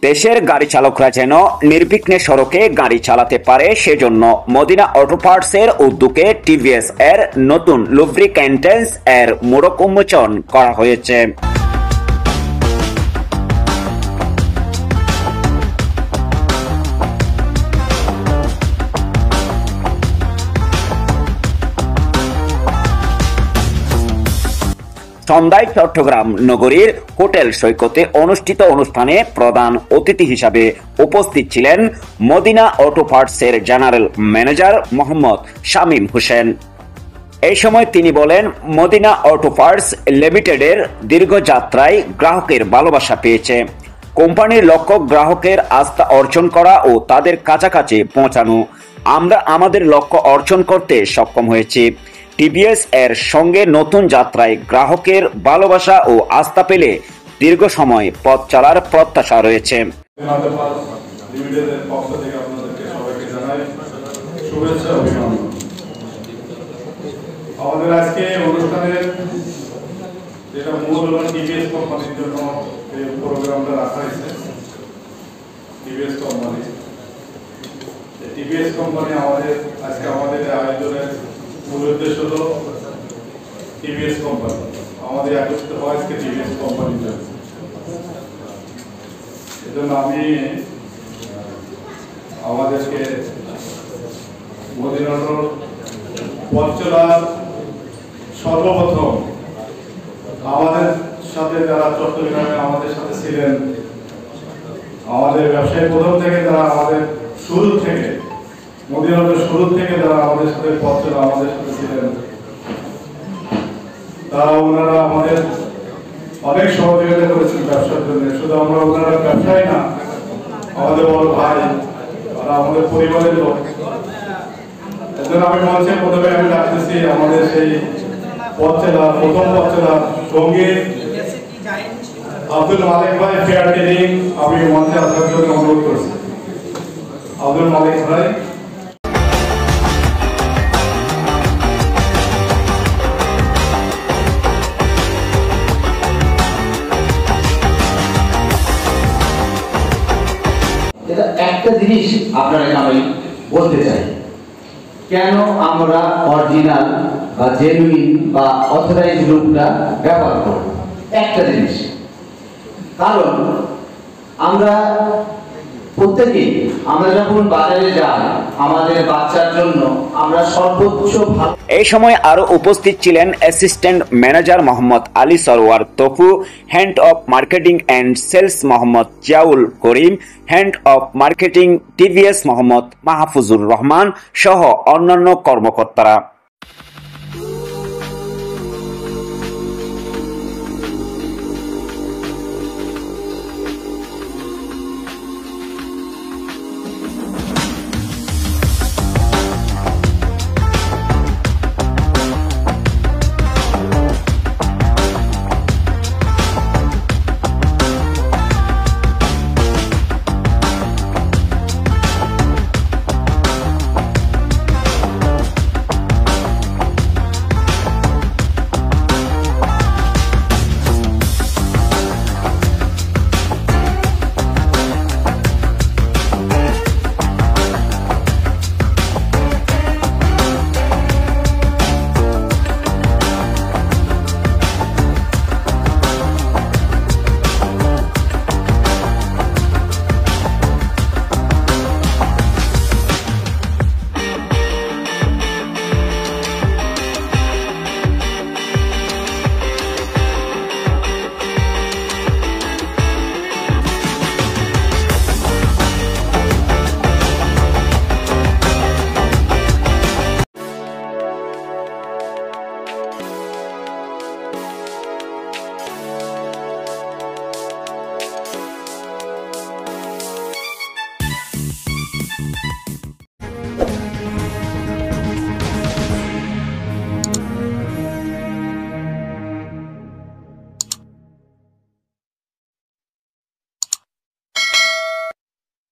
দেশের গাড়ি চালকরা যেন নির্বিঘ্নে সড়কে গাড়ি চালাতে পারে সেজন্য মদিনা অটো পার্টসের উদ্যোগে টিভিএস এর নতুন লুব্রিক্যান্টস এর মোড়ক উন্মোচন করা হয়েছে। সন্ধ্যায় চট্টগ্রাম নগরীর হোটেল সৈকতে অনুষ্ঠিত অনুষ্ঠানে প্রধান অতিথি হিসাবে উপস্থিত ছিলেন মদিনা অটো পার্টসের জেনারেল ম্যানেজার মোহাম্মদ শামীম হোসেন। এই সময় তিনি বলেন, মদিনা অটো পার্টস লিমিটেডের দীর্ঘ যাত্রায় গ্রাহকের ভালোবাসা পেয়েছে। কোম্পানির লক্ষ্য গ্রাহকের আস্থা অর্জন করা ও তাদের কাছাকাছি পৌঁছানো। আমরা আমাদের লক্ষ্য অর্জন করতে সক্ষম হয়েছি। টিভিএস এর সঙ্গে নতুন যাত্রায় গ্রাহকের ভালোবাসা ও আস্থা পেলে দীর্ঘ সময় পথ চলার প্রত্যাশা রয়েছে। আমাদের আজকে অনুষ্ঠানের যেটা মূল টিভিএস কোম্পানির জন্য এই প্রোগ্রামটা রাখা হয়েছে। টিভিএস কোম্পানি আমাদের আজকে আমাদের আয়োজনের মূল উদ্দেশ্য হলো টিভিএস কোম্পানি আমাদের একত্রিত হয় আজকে টিভিএস কোম্পানির জন্য। এজন্য আমি আমাদেরকে মদিনা অটোর পথ চলার সর্বপ্রথম আমাদের সাথে যারা চট্টগ্রামে আমাদের সাথে ছিলেন, আমাদের ব্যবসায়ী প্রথম থেকে যারা আমাদের শুরু থেকে মদিনা অটোর শুরু থেকে যারা আমাদের সাথে পথ চলা আমাদের সাথে ছিলেন, তারা ওনারা আমাদের অনেক সহযোগিতা করেছেন ব্যবসার জন্য। শুধু আমরা ওনারা ব্যবসায়ী না, আমাদের বড় ভাই, তারা আমাদের পরিবারের লোক। এজন্য আমি মঞ্চে প্রথমে আমি ডাকতেছি আমাদের সেই প্রথম পথ চলার সঙ্গী আব্দুল মালিক ভাই, ফেয়ার ট্রেডিং। আমি মঞ্চে আসার জন্য অনুরোধ করছি আব্দুল মালিক ভাই। একটা জিনিস আপনাকে আমি বলতে চাই, কেন আমরা অরিজিনাল বা জেনুইন বা অথরাইজ লুকটা ব্যবহার করব। একটা জিনিস, কারণ আমরা প্রত্যেকেই আমরা যখন বাজারে যাই আমাদের বাচ্চার জন্য আমরা সর্বোচ্চ ভালো। এই সময় আরো উপস্থিত ছিলেন assistant manager Mohammad Ali Sarwar Tapu, head of marketing and sales Mohammad Ziaul Karim, head of marketing TVS Mohammad Mahfuzur Rahman সহ অন্যান্য কর্মকর্তারা।